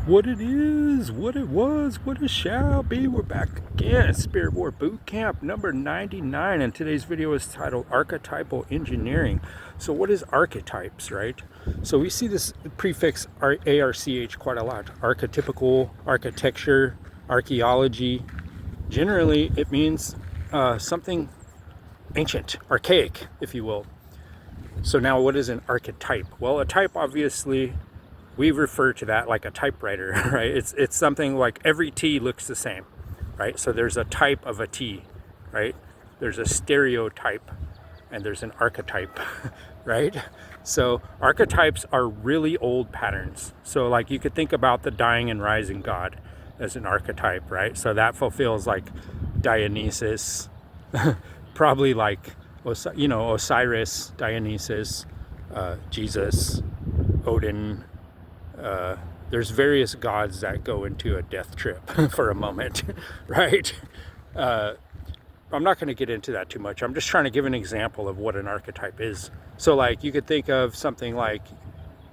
What it is, what it was, what it shall be. We're back again at Spirit War Boot Camp number 99, and today's video is titled Archetypal Engineering. So what is archetypes, right? So we see this prefix ARCH quite a lot. Archetypical, architecture, archaeology. Generally it means something ancient, archaic, if you will. So now what is an archetype? Well, a type, obviously, we refer to that like a typewriter, right? It's something like every T looks the same, right? So there's a type of a T, right? There's a stereotype and there's an archetype, right? So archetypes are really old patterns. So like you could think about the dying and rising god as an archetype, right? So that fulfills like Dionysus, probably like, Osiris, Dionysus, Jesus, Odin. There's various gods that go into a death trip for a moment, right? I'm not going to get into that too much. I'm just trying to give an example of what an archetype is. So like you could think of something like,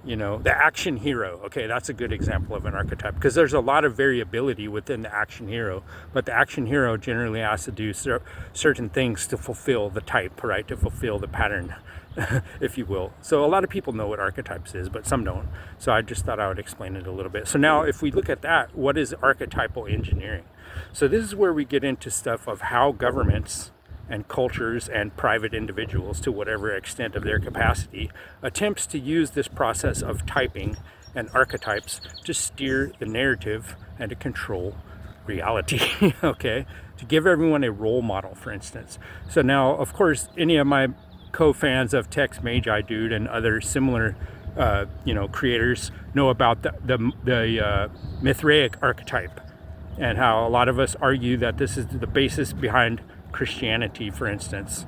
the action hero. Okay, that's a good example of an archetype because there's a lot of variability within the action hero, but the action hero generally has to do certain things to fulfill the type, right? To fulfill the pattern, if you will. So a lot of people know what archetypes is, but some don't. So I just thought I would explain it a little bit. So now if we look at that, what is archetypal engineering? So this is where we get into stuff of how governments and cultures and private individuals, to whatever extent of their capacity, attempts to use this process of typing and archetypes to steer the narrative and to control reality, okay? To give everyone a role model, for instance. So now, of course, any of my co-fans of Tex Magi Dude and other similar creators know about the Mithraic archetype, and how a lot of us argue that this is the basis behind Christianity, for instance.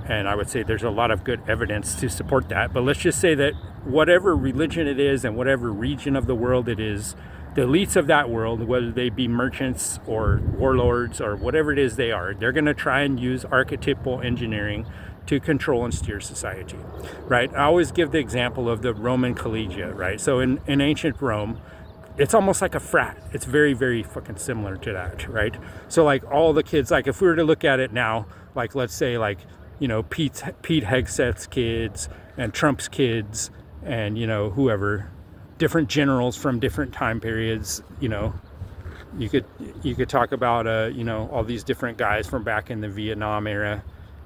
And I would say there's a lot of good evidence to support that. But let's just say that whatever religion it is and whatever region of the world it is, the elites of that world, whether they be merchants or warlords or whatever it is they are, they're going to try and use archetypal engineering to control and steer society, right? I always give the example of the Roman collegia, right? So in ancient Rome, it's almost like a frat. It's very, very fucking similar to that, right? So like all the kids, like if we were to look at it now, like let's say like, Pete Hegseth's kids and Trump's kids and, whoever, different generals from different time periods, you could talk about, all these different guys from back in the Vietnam era,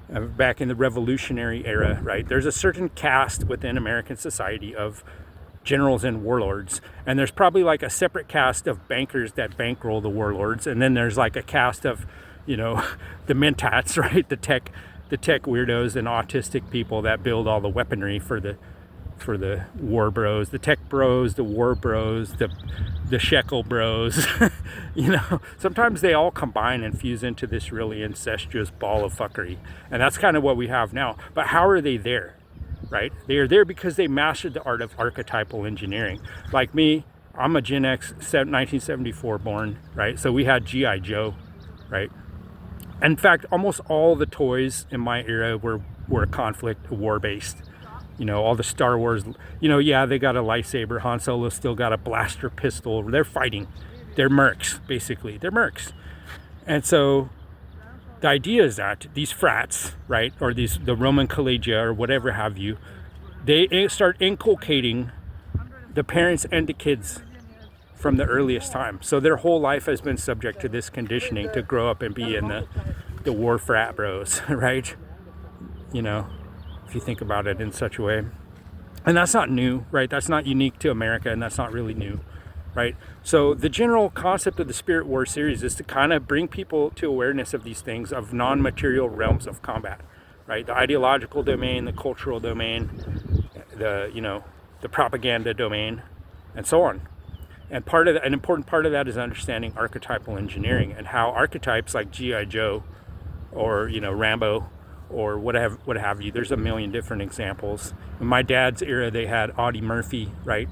back in the Revolutionary era, right? There's a certain caste within American society of generals and warlords, and there's probably like a separate caste of bankers that bankroll the warlords, and then there's like a caste of the mentats, right? the tech weirdos and autistic people that build all the weaponry for the war bros, the tech bros, the war bros, the shekel bros. Sometimes they all combine and fuse into this really incestuous ball of fuckery, and that's kind of what we have now. But how are they there? Right? They are there because they mastered the art of archetypal engineering. Like me, I'm a Gen X 1974 born, right? So we had G.I. Joe, right? In fact, almost all the toys in my era were conflict, war-based. All the Star Wars, yeah, they got a lightsaber. Han Solo still got a blaster pistol. They're fighting. They're mercs, basically. They're mercs. And so the idea is that these frats, right, or the Roman collegia or whatever have you, they start inculcating the parents and the kids from the earliest time. So their whole life has been subject to this conditioning to grow up and be in the war frat bros, right? If you think about it in such a way. And that's not new, right? That's not unique to America, and that's not really new. Right? So the general concept of the Spirit War series is to kind of bring people to awareness of these things, of non-material realms of combat, right? The ideological domain, the cultural domain, the propaganda domain, and so on. And an important part of that is understanding archetypal engineering and how archetypes like G.I. Joe or, Rambo or what have you. There's a million different examples. In my dad's era, they had Audie Murphy, right?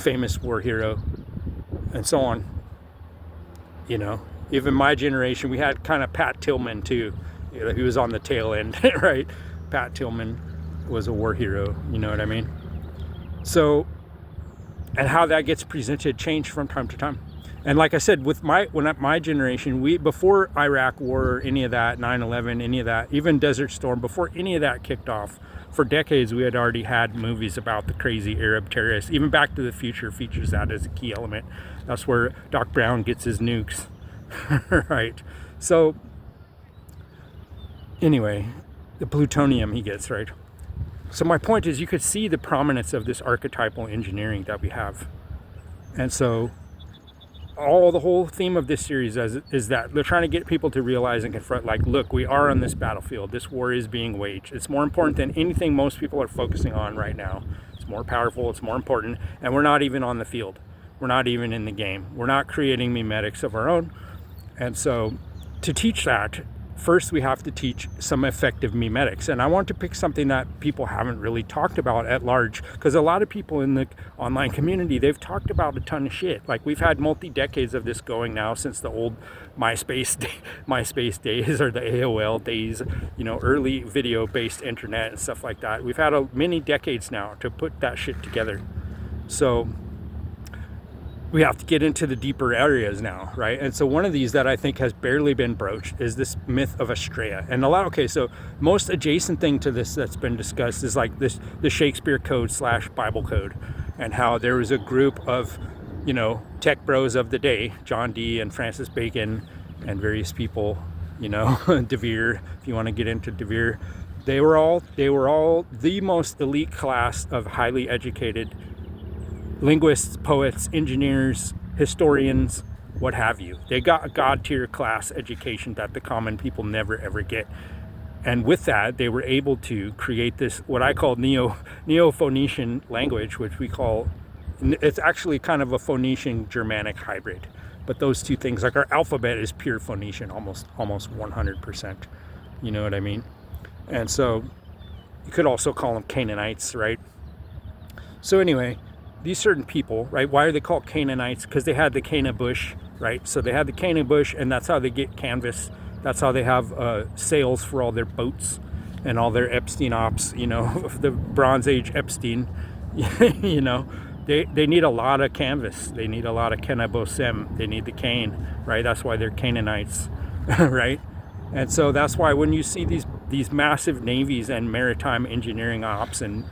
Famous war hero, and so on. Even my generation, we had kind of Pat Tillman too. He was on the tail end, right? Pat Tillman was a war hero, you know what I mean? So and how that gets presented change from time to time. And like I said, with my generation, we, before Iraq War or any of that, 9/11, any of that, even Desert Storm, before any of that kicked off, for decades we had already had movies about the crazy Arab terrorists. Even Back to the Future features that as a key element. That's where Doc Brown gets his nukes. Right. So anyway, the plutonium he gets, right? So my point is, you could see the prominence of this archetypal engineering that we have. And so the whole theme of this series is that they're trying to get people to realize and confront, like, look, we are on this battlefield. This war is being waged. It's more important than anything most people are focusing on right now. It's more powerful. It's more important. And we're not even on the field. We're not even in the game. We're not creating memetics of our own. And so to teach that, first we have to teach some effective memetics. And I want to pick something that people haven't really talked about at large, because a lot of people in the online community, they've talked about a ton of shit. Like, we've had multi-decades of this going now since the old MySpace days, or the AOL days, you know, early video-based internet and stuff like that. We've had many decades now to put that shit together. So we have to get into the deeper areas now, right? And so one of these that I think has barely been broached is this myth of Astraea. And so most adjacent thing to this that's been discussed is like the Shakespeare Code / Bible Code, and how there was a group of, you know, tech bros of the day, John Dee and Francis Bacon and various people, you know, De Vere, if you want to get into De Vere, they were all the most elite class of highly educated linguists, poets, engineers, historians, what have you. They got a god-tier class education that the common people never ever get. And with that, they were able to create this, what I call Neo-Phoenician language, which we call, it's actually kind of a Phoenician Germanic hybrid. But those two things, like our alphabet is pure Phoenician, almost 100%. You know what I mean? And so you could also call them Canaanites, right? So anyway, these certain people, right? Why are they called Canaanites? Because they had the Cana bush, right? So they had the Cana bush, and that's how they get canvas. That's how they have sails for all their boats and all their Epstein ops, you know, the Bronze Age Epstein. You know, they need a lot of canvas. They need a lot of Kenabosem. They need the cane, right? That's why they're Canaanites, right? And so that's why when you see these massive navies and maritime engineering ops and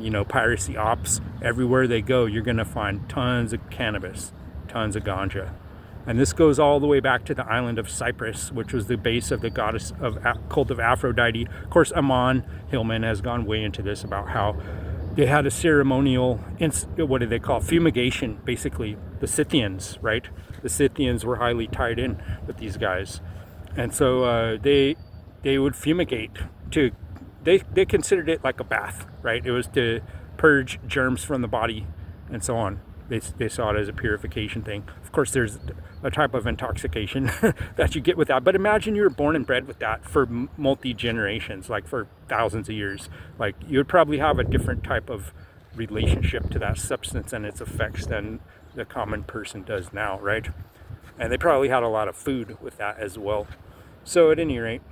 you know, piracy ops, everywhere they go, you're going to find tons of cannabis, tons of ganja. And this goes all the way back to the island of Cyprus, which was the base of the goddess of cult of Aphrodite. Of course, Amon Hillman has gone way into this about how they had a ceremonial, what do they call, fumigation, basically. The Scythians, right? The Scythians were highly tied in with these guys. And so they would fumigate to, they considered it like a bath, right? It was to purge germs from the body and so on. They saw it as a purification thing. Of course, there's a type of intoxication that you get with that. But imagine you were born and bred with that for multi-generations, like for thousands of years. Like, you would probably have a different type of relationship to that substance and its effects than the common person does now, right? And they probably had a lot of food with that as well. So at any rate,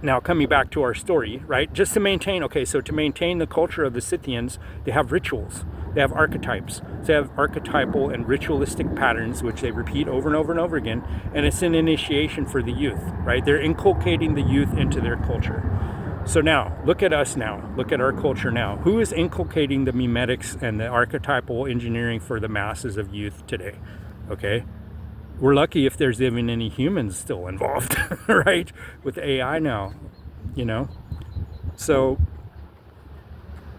now coming back to our story, right? Just to maintain, to maintain the culture of the Scythians, they have rituals. They have archetypes. So they have archetypal and ritualistic patterns, which they repeat over and over and over again. And it's an initiation for the youth, right? They're inculcating the youth into their culture. So now, look at us now. Look at our culture now. Who is inculcating the memetics and the archetypal engineering for the masses of youth today? Okay? We're lucky if there's even any humans still involved, right? With AI now, you know? So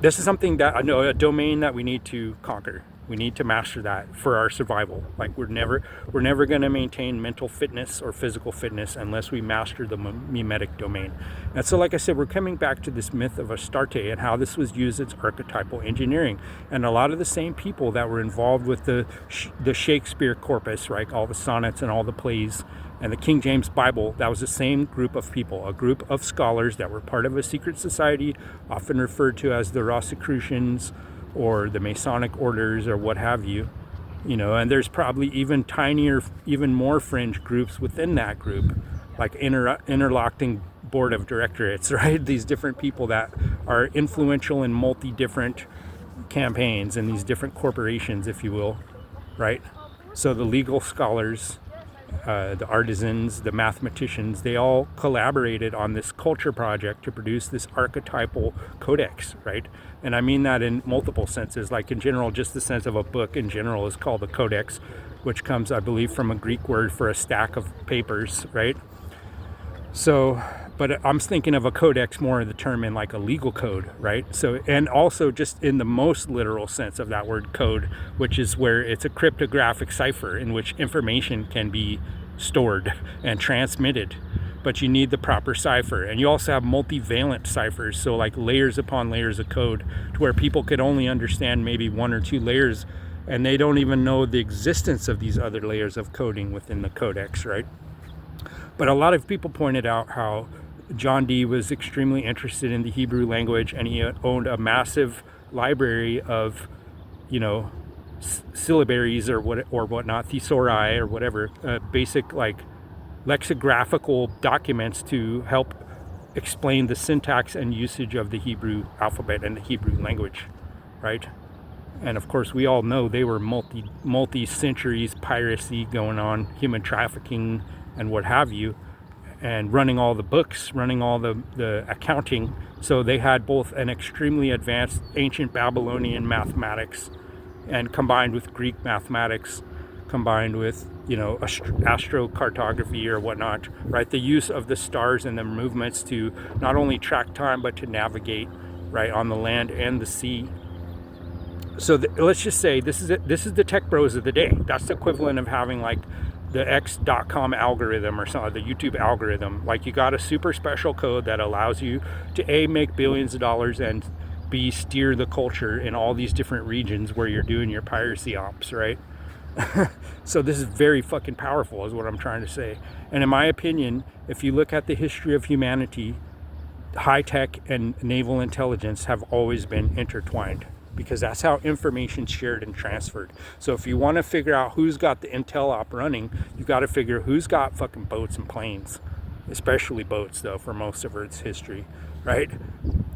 this is something that I know, a domain that we need to conquer. We need to master that for our survival. Like, we're never going to maintain mental fitness or physical fitness unless we master the memetic domain. And so, like I said, we're coming back to this myth of Astarte and how this was used as archetypal engineering. And a lot of the same people that were involved with the Shakespeare corpus, right, all the sonnets and all the plays, and the King James Bible, that was the same group of people, a group of scholars that were part of a secret society, often referred to as the Rosicrucians, or the Masonic orders, or what have you, you know. And there's probably even tinier, even more fringe groups within that group, like interlocking board of directorates, right? These different people that are influential in multi different campaigns and these different corporations, if you will, right? So the legal scholars, the artisans, the mathematicians, they all collaborated on this culture project to produce this archetypal codex, right? And I mean that in multiple senses. Like in general, just the sense of a book in general is called a codex, which comes, I believe, from a Greek word for a stack of papers, right? So, but I'm thinking of a codex more of the term in like a legal code, right? So, and also just in the most literal sense of that word code, which is where it's a cryptographic cipher in which information can be stored and transmitted, but you need the proper cipher. And you also have multivalent ciphers, so like layers upon layers of code, to where people could only understand maybe 1 or 2 layers, and they don't even know the existence of these other layers of coding within the codex, right? But a lot of people pointed out how John Dee was extremely interested in the Hebrew language, and he owned a massive library of, you know, syllabaries or whatnot, thesauri or whatever, basic like lexicographical documents to help explain the syntax and usage of the Hebrew alphabet and the Hebrew language, right? And of course, we all know they were multi-centuries piracy going on, human trafficking and what have you, and running all the books, running all the accounting. So they had both an extremely advanced ancient Babylonian mathematics, and combined with Greek mathematics, combined with, you know, astrocartography or whatnot, right? The use of the stars and the movements to not only track time, but to navigate, right, on the land and the sea. So let's just say this is the tech bros of the day. That's the equivalent of having like the X.com algorithm or something, the YouTube algorithm. Like, you got a super special code that allows you to A, make billions of dollars, and B, steer the culture in all these different regions where you're doing your piracy ops, right? So this is very fucking powerful is what I'm trying to say. And in my opinion, if you look at the history of humanity, high tech and naval intelligence have always been intertwined, because that's how information's shared and transferred. So if you want to figure out who's got the intel op running, you got to figure who's got fucking boats and planes, especially boats though, for most of Earth's history, right?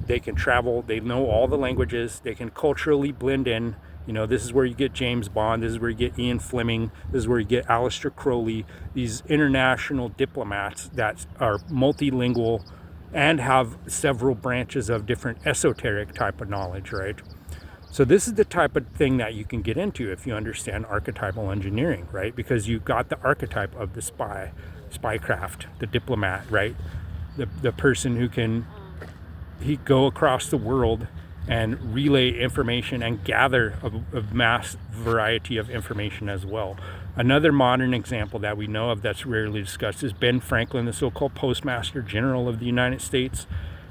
They can travel, they know all the languages, they can culturally blend in. You know, this is where you get James Bond, this is where you get Ian Fleming, this is where you get Aleister Crowley, these international diplomats that are multilingual and have several branches of different esoteric type of knowledge, right? So this is the type of thing that you can get into if you understand archetypal engineering, right? Because you've got the archetype of the spycraft, the diplomat, right? The person who can go across the world and relay information and gather a mass variety of information as well. Another modern example that we know of that's rarely discussed is Ben Franklin, the so-called Postmaster General of the United States.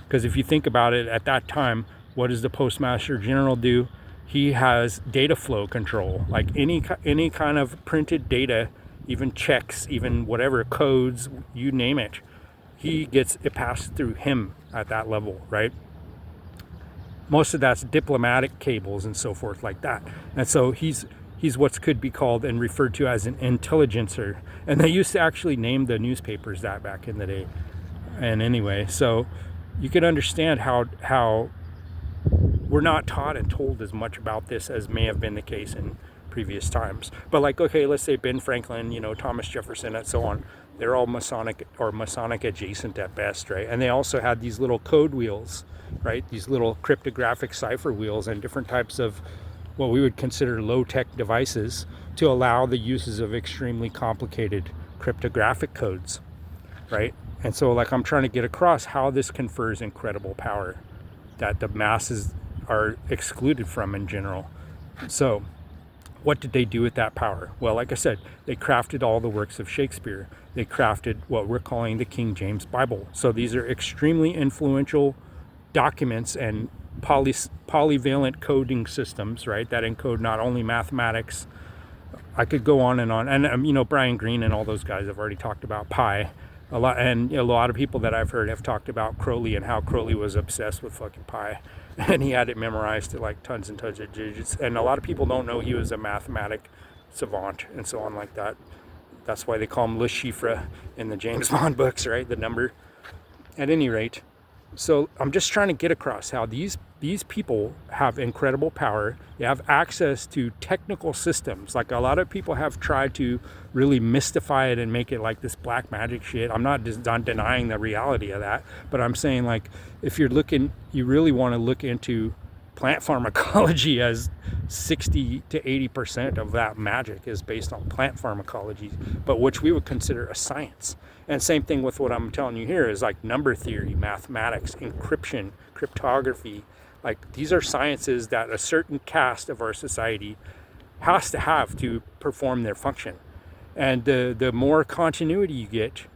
Because if you think about it, at that time, what does the Postmaster General do? He has data flow control, like any kind of printed data, even checks, even whatever codes, you name it. He gets it passed through him at that level, right? Most of that's diplomatic cables and so forth like that. And so he's what could be called and referred to as an intelligencer. And they used to actually name the newspapers that back in the day. And anyway, so you can understand how we're not taught and told as much about this as may have been the case in previous times. But like, okay, let's say Ben Franklin, you know, Thomas Jefferson and so on, they're all Masonic or Masonic adjacent at best, right? And they also had these little code wheels, right? These little cryptographic cipher wheels and different types of what we would consider low-tech devices to allow the uses of extremely complicated cryptographic codes, right? And so like I'm trying to get across how this confers incredible power that the masses are excluded from in general. So what did they do with that power? Well, like I said, they crafted all the works of Shakespeare. They crafted what we're calling the King James Bible. So these are extremely influential documents and polyvalent coding systems, right, that encode not only mathematics. I could go on, and you know, Brian Greene and all those guys have already talked about pi a lot, and you know, a lot of people that I've heard have talked about Crowley and how Crowley was obsessed with fucking pi, and he had it memorized to like tons and tons of digits. And a lot of people don't know he was a mathematic savant and so on like that. That's why they call him Le Chiffre in the James Bond books, right, the number. At any rate, So I'm just trying to get across how these people have incredible power. They have access to technical systems. Like a lot of people have tried to really mystify it and make it like this black magic shit. I'm not denying the reality of that, but I'm saying, like, if you're looking, you really want to look into plant pharmacology, as 60 to 80% of that magic is based on plant pharmacology, but which we would consider a science. And same thing with what I'm telling you here is like number theory, mathematics, encryption, cryptography. Like, these are sciences that a certain caste of our society has to have to perform their function. And the more continuity you get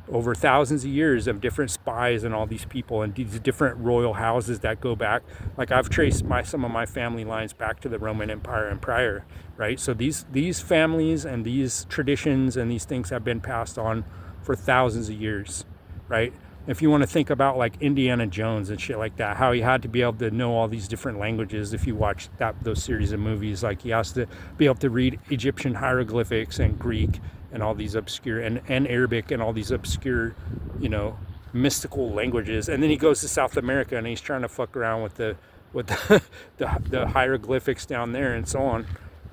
over thousands of years of different spies and all these people and these different royal houses that go back, like I've traced some of my family lines back to the Roman Empire and prior, right? So these families and these traditions and these things have been passed on for thousands of years, right? If you want to think about like Indiana Jones and shit like that, how he had to be able to know all these different languages. If you watch those series of movies, like he has to be able to read Egyptian hieroglyphics and Greek and all these obscure and Arabic and all these obscure, mystical languages. And then he goes to South America and he's trying to fuck around with the hieroglyphics down there and so on,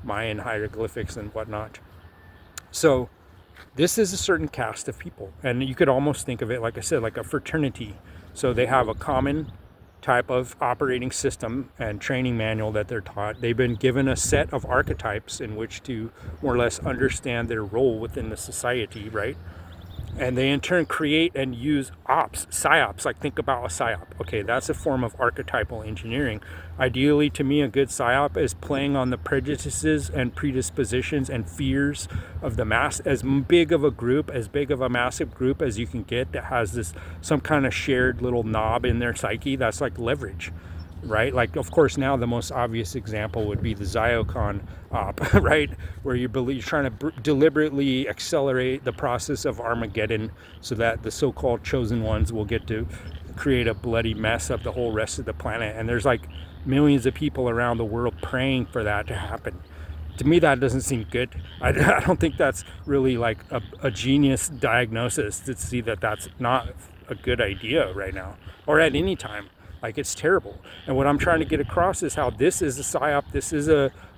Mayan hieroglyphics and whatnot. So this is a certain caste of people, and you could almost think of it, like I said, like a fraternity. So they have a common type of operating system and training manual that they're taught. They've been given a set of archetypes in which to more or less understand their role within the society, right? And they in turn create and use psyops. Like, think about a psyop. Okay, that's a form of archetypal engineering. Ideally, to me, a good psyop is playing on the prejudices and predispositions and fears of the mass, as big of a massive group as you can get that has some kind of shared little knob in their psyche. That's like leverage, right? Like, of course, now the most obvious example would be the Zyokon op, right? Where you're trying to deliberately accelerate the process of Armageddon so that the so-called chosen ones will get to create a bloody mess of the whole rest of the planet. And there's like millions of people around the world praying for that to happen. To me, that doesn't seem good. I don't think that's really like a genius diagnosis to see that that's not a good idea right now or at any time. Like, it's terrible. And what I'm trying to get across is how this is a psyop. This is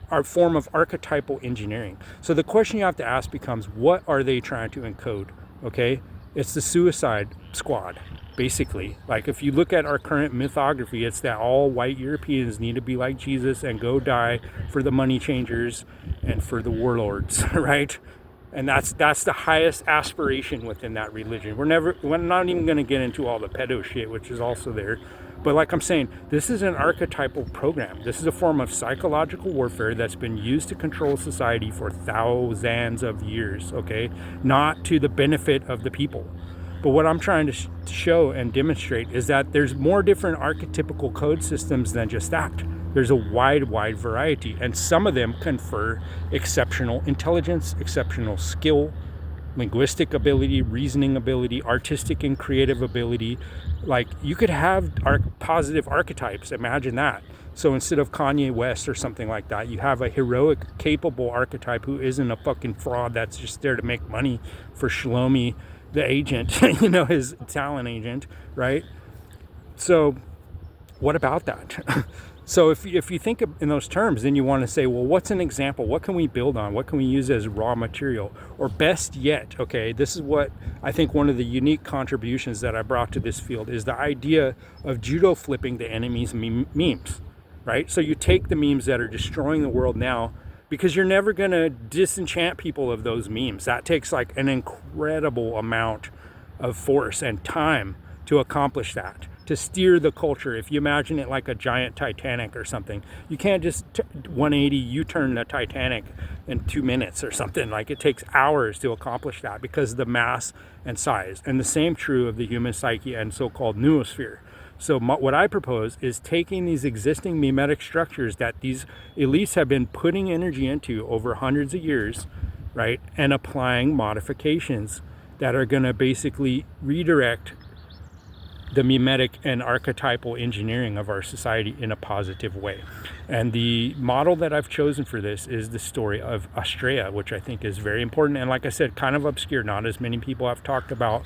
our form of archetypal engineering. So the question you have to ask becomes, what are they trying to encode? Okay, it's the Suicide Squad, basically. Like, if you look at our current mythography, it's that all white Europeans need to be like Jesus and go die for the money changers and for the warlords, right? And that's the highest aspiration within that religion. We're not even going to get into all the pedo shit, which is also there. But like I'm saying, this is an archetypal program. This is a form of psychological warfare that's been used to control society for thousands of years, okay? Not to the benefit of the people. But what I'm trying to show and demonstrate is that there's more different archetypical code systems than just that. There's a wide variety, and some of them confer exceptional intelligence, exceptional skill, linguistic ability, reasoning ability, artistic and creative ability. Like, you could have positive archetypes. Imagine that. So instead of Kanye West or something like that, you have a heroic, capable archetype who isn't a fucking fraud that's just there to make money for Shlomi, the agent, his talent agent, right? So what about that? So if you think in those terms, then you want to say, well, what's an example? What can we build on? What can we use as raw material? Or best yet, okay, this is what I think one of the unique contributions that I brought to this field is the idea of judo flipping the enemy's memes, right? So you take the memes that are destroying the world now, because you're never going to disenchant people of those memes. That takes like an incredible amount of force and time to accomplish that, to steer the culture. If you imagine it like a giant Titanic or something, you can't just 180 U-turn the Titanic in 2 minutes or something. Like, it takes hours to accomplish that because of the mass and size. And the same true of the human psyche and so-called noosphere. So what I propose is taking these existing mimetic structures that these elites have been putting energy into over hundreds of years, right, and applying modifications that are going to basically redirect the mimetic and archetypal engineering of our society in a positive way. And the model that I've chosen for this is the story of Astraea, which I think is very important. And like I said, kind of obscure. Not as many people have talked about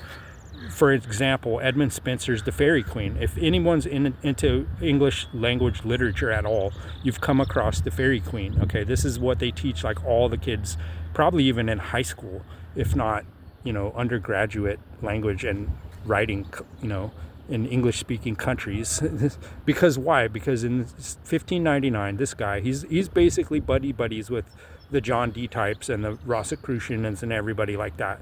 for example, Edmund Spenser's The Fairy Queen. If anyone's into English language literature at all, you've come across The Fairy Queen. Okay, this is what they teach like all the kids, probably even in high school, if not, undergraduate language and writing, in English-speaking countries. Because why? Because in 1599, this guy, he's basically buddies with the John Dee types and the Rosicrucians and everybody like that.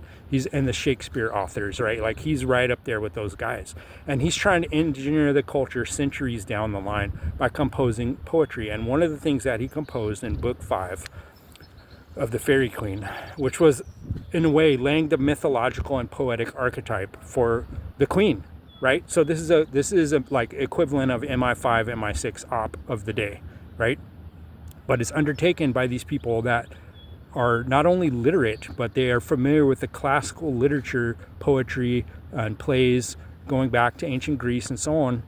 And the Shakespeare authors, right? Like he's right up there with those guys. And he's trying to engineer the culture centuries down the line by composing poetry. And one of the things that he composed in Book 5 of The Fairy Queen, which was in a way laying the mythological and poetic archetype for the queen, right? So this is a like equivalent of MI5, MI6 op of the day, right? But it's undertaken by these people that are not only literate, but they are familiar with the classical literature, poetry, and plays going back to ancient Greece and so on,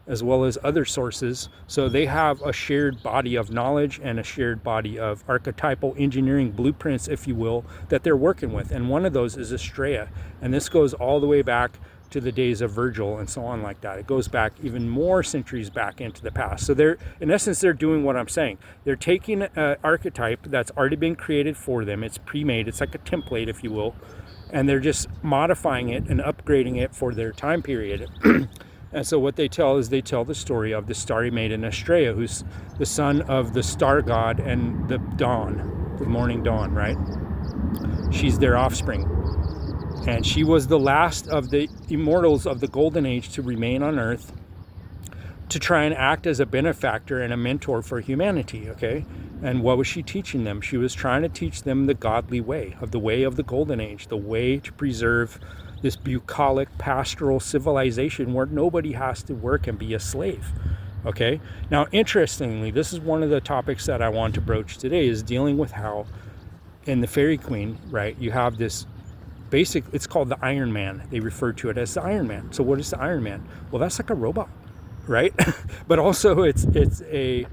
as well as other sources. So they have a shared body of knowledge and a shared body of archetypal engineering blueprints, if you will, that they're working with. And one of those is Astraea. And this goes all the way back to the days of Virgil and so on like that. It goes back even more centuries back into the past. So in essence, they're doing what I'm saying. They're taking an archetype that's already been created for them. It's pre-made. It's like a template, if you will. And they're just modifying it and upgrading it for their time period. And so what they tell the story of the starry maiden Astraea, who's the son of the star god and the dawn, the morning dawn, right? She's their offspring. And she was the last of the immortals of the golden age to remain on earth to try and act as a benefactor and a mentor for humanity, okay? And what was she teaching them? She was trying to teach them the godly way of the golden age, the way to preserve this bucolic pastoral civilization where nobody has to work and be a slave, okay? Now, interestingly, this is one of the topics that I want to broach today, is dealing with how in the Fairy Queen, right, you have this it's called the Iron Man. They refer to it as the Iron Man. So what is the Iron Man? Well, that's like a robot, right? But also it's a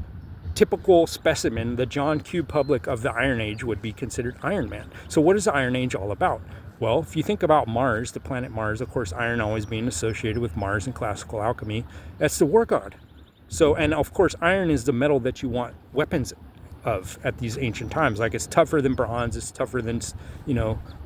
typical specimen. The John Q. Public of the Iron Age would be considered Iron Man. So what is the Iron Age all about? Well, if you think about Mars, the planet Mars, of course, iron always being associated with Mars in classical alchemy, that's the war god. So, and of course, iron is the metal that you want weapons of at these ancient times. Like it's tougher than bronze, it's tougher than,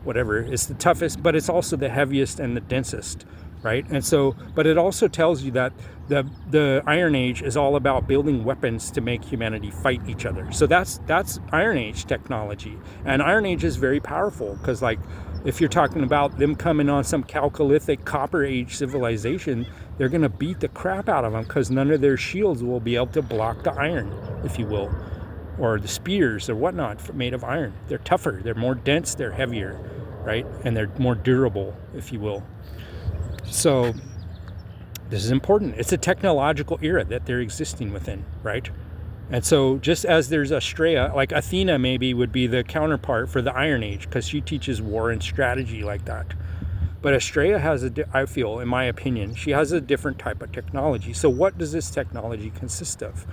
whatever. It's the toughest, but it's also the heaviest and the densest, right? And so, but it also tells you that the Iron Age is all about building weapons to make humanity fight each other. So that's Iron Age technology. And Iron Age is very powerful because, like, if you're talking about them coming on some Chalcolithic Copper Age civilization, they're going to beat the crap out of them because none of their shields will be able to block the iron, if you will, or the spears or whatnot made of iron. They're tougher, they're more dense, they're heavier, right? And they're more durable, if you will. So this is important. It's a technological era that they're existing within, right? And so just as there's Astraea, like Athena maybe would be the counterpart for the Iron Age because she teaches war and strategy like that. But Astraea has I feel, in my opinion, she has a different type of technology. So what does this technology consist of?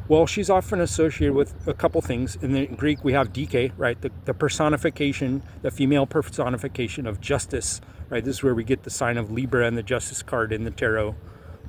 Well, she's often associated with a couple things. In the Greek, we have Dike, right? The personification, the female personification of justice, right? This is where we get the sign of Libra and the justice card in the tarot,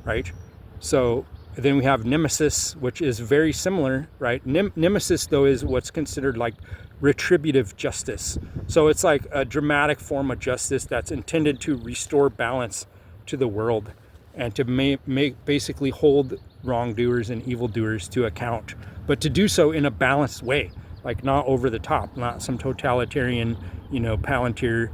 right? So then we have Nemesis, which is very similar, right? Nemesis, though, is what's considered like retributive justice. So it's like a dramatic form of justice that's intended to restore balance to the world and to make basically hold wrongdoers and evildoers to account, but to do so in a balanced way, like not over the top, not some totalitarian, Palantir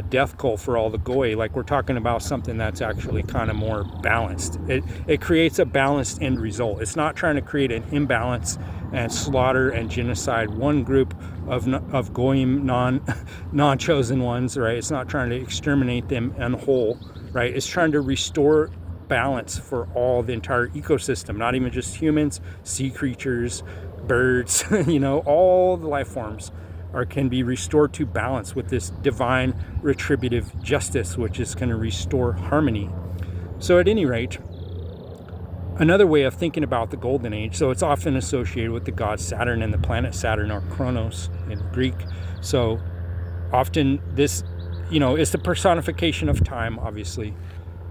death cult for all the goy. Like we're talking about something that's actually kind of more balanced. It creates a balanced end result. It's not trying to create an imbalance and slaughter and genocide one group of goyim non-chosen ones, right? It's not trying to exterminate them in whole, right? It's trying to restore balance for all the entire ecosystem, not even just humans, sea creatures, birds, all the life forms can be restored to balance with this divine retributive justice, which is going to restore harmony. So at any rate, another way of thinking about the Golden Age, so it's often associated with the god Saturn and the planet Saturn, or Chronos in Greek. So often this, it's the personification of time, obviously.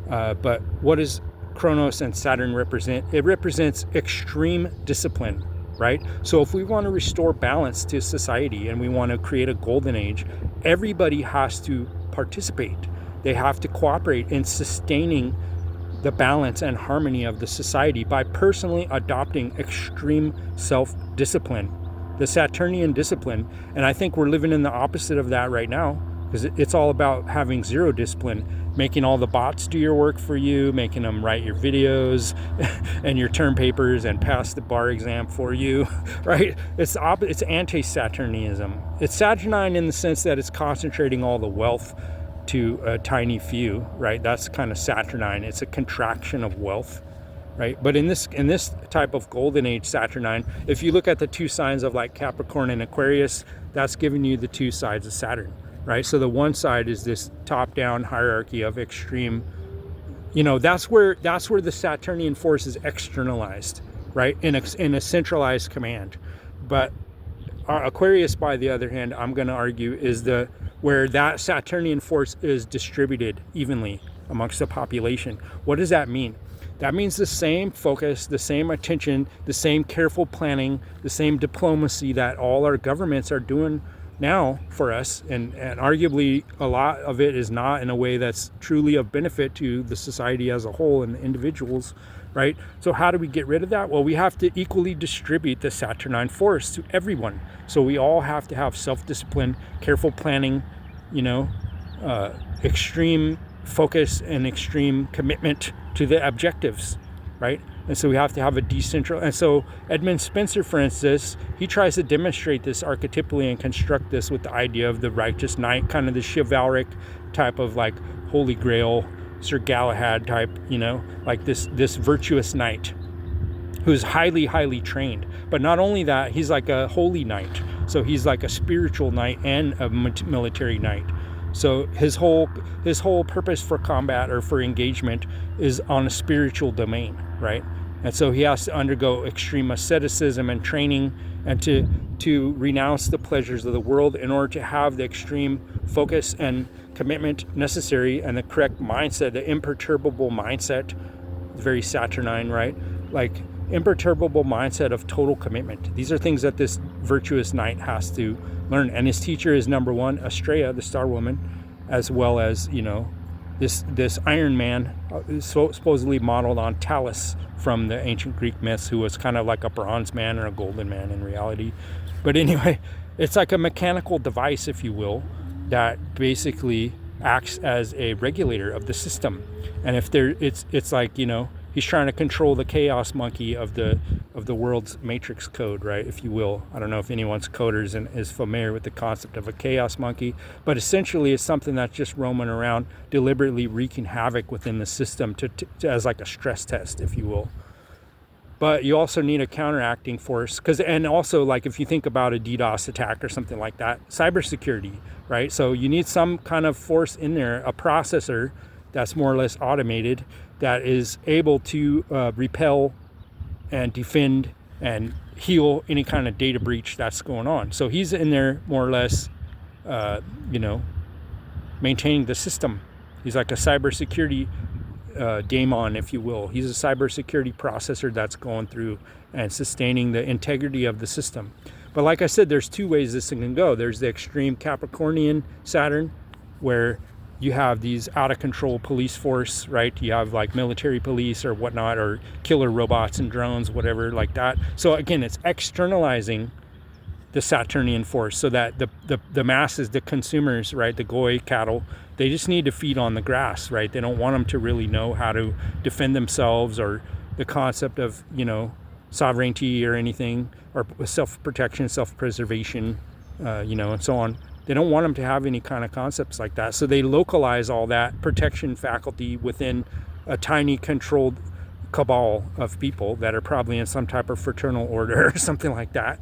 But what does Kronos and Saturn represent? It represents extreme discipline, right? So if we want to restore balance to society and we want to create a golden age, everybody has to participate. They have to cooperate in sustaining the balance and harmony of the society by personally adopting extreme self-discipline, the Saturnian discipline. And I think we're living in the opposite of that right now, because it's all about having zero discipline, making all the bots do your work for you, making them write your videos and your term papers and pass the bar exam for you, right? It's anti-Saturnianism. It's Saturnine in the sense that it's concentrating all the wealth to a tiny few, right? That's kind of Saturnine. It's a contraction of wealth, right? But in this type of golden age Saturnine, if you look at the two signs of like Capricorn and Aquarius, that's giving you the two sides of Saturn, right? So the one side is this top-down hierarchy of extreme, that's where the Saturnian force is externalized, right? In a centralized command. But Aquarius, by the other hand, I'm going to argue is where that Saturnian force is distributed evenly amongst the population. What does that mean? That means the same focus, the same attention, the same careful planning, the same diplomacy that all our governments are doing now for us, and arguably a lot of it is not in a way that's truly of benefit to the society as a whole and the individuals, right? So how do we get rid of that? Well, we have to equally distribute the Saturnine force to everyone. So we all have to have self-discipline, careful planning, extreme focus and extreme commitment to the objectives, right? And so we have to have a decentral. And so Edmund Spencer, for instance, he tries to demonstrate this archetypally and construct this with the idea of the righteous knight, kind of the chivalric type of like Holy Grail, Sir Galahad type, like this virtuous knight who's highly, highly trained. But not only that, he's like a holy knight. So he's like a spiritual knight and a military knight. So his whole purpose for combat or for engagement is on a spiritual domain, right? And so he has to undergo extreme asceticism and training and to renounce the pleasures of the world in order to have the extreme focus and commitment necessary and the correct mindset, the imperturbable mindset, very Saturnine, right? Like imperturbable mindset of total commitment. These are things that this virtuous knight has to learn. And his teacher is number one, Astraea, the star woman, as well as, this Iron Man, supposedly modeled on Talus from the ancient Greek myths, who was kind of like a bronze man or a golden man in reality. But anyway, it's like a mechanical device, if you will, that basically acts as a regulator of the system. And if it's like, he's trying to control the chaos monkey of the world's matrix code, right, if you will. I don't know if anyone's coders is familiar with the concept of a chaos monkey, but essentially it's something that's just roaming around, deliberately wreaking havoc within the system to as like a stress test, if you will. But you also need a counteracting force, and also like if you think about a DDoS attack or something like that, cybersecurity, right? So you need some kind of force in there, a processor that's more or less automated, that is able to repel and defend and heal any kind of data breach that's going on. So he's in there more or less, maintaining the system. He's like a cybersecurity daemon, if you will. He's a cybersecurity processor that's going through and sustaining the integrity of the system. But like I said, there's two ways this thing can go. There's the extreme Capricornian Saturn, where you have these out of control police force, right? You have like military police or whatnot, or killer robots and drones, whatever like that. So again, it's externalizing the Saturnian force so that the masses, the consumers, right, the goy cattle, they just need to feed on the grass, right? They don't want them to really know how to defend themselves or the concept of, sovereignty or anything, or self-protection, self-preservation, and so on. They don't want them to have any kind of concepts like that. So they localize all that protection faculty within a tiny controlled cabal of people that are probably in some type of fraternal order or something like that.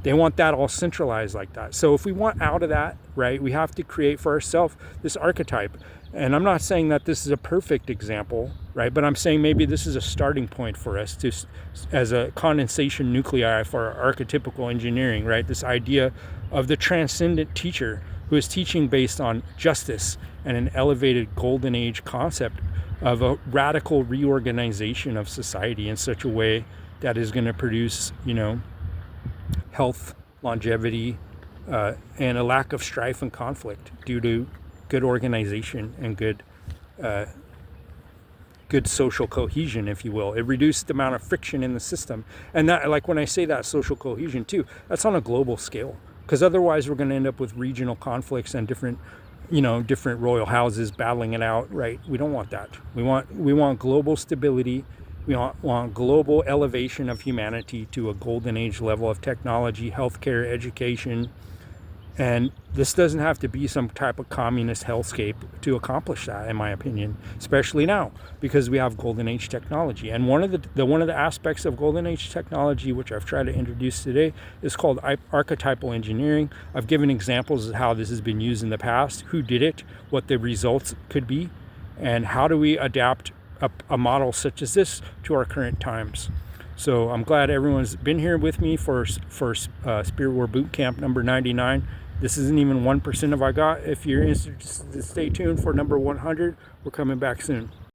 They want that all centralized like that. So if we want out of that, right, we have to create for ourselves this archetype. And I'm not saying that this is a perfect example, right? But I'm saying maybe this is a starting point for us to, as a condensation nuclei for our archetypical engineering, right? This idea of the transcendent teacher, who is teaching based on justice and an elevated golden age concept of a radical reorganization of society in such a way that is going to produce, health, longevity, and a lack of strife and conflict due to good organization and good social cohesion, if you will. It reduced the amount of friction in the system. And that, like when I say that social cohesion too, that's on a global scale. Because otherwise we're going to end up with regional conflicts and different royal houses battling it out, right? We don't want that. We want global stability. We want global elevation of humanity to a golden age level of technology, healthcare, education. And this doesn't have to be some type of communist hellscape to accomplish that, in my opinion, especially now, because we have golden age technology. And one of the aspects of golden age technology, which I've tried to introduce today, is called archetypal engineering. I've given examples of how this has been used in the past, who did it, what the results could be, and how do we adapt a model such as this to our current times. So I'm glad everyone's been here with me for Spirit War Boot Camp number 99. This isn't even 1% of I got. If you're interested, stay tuned for number 100. We're coming back soon.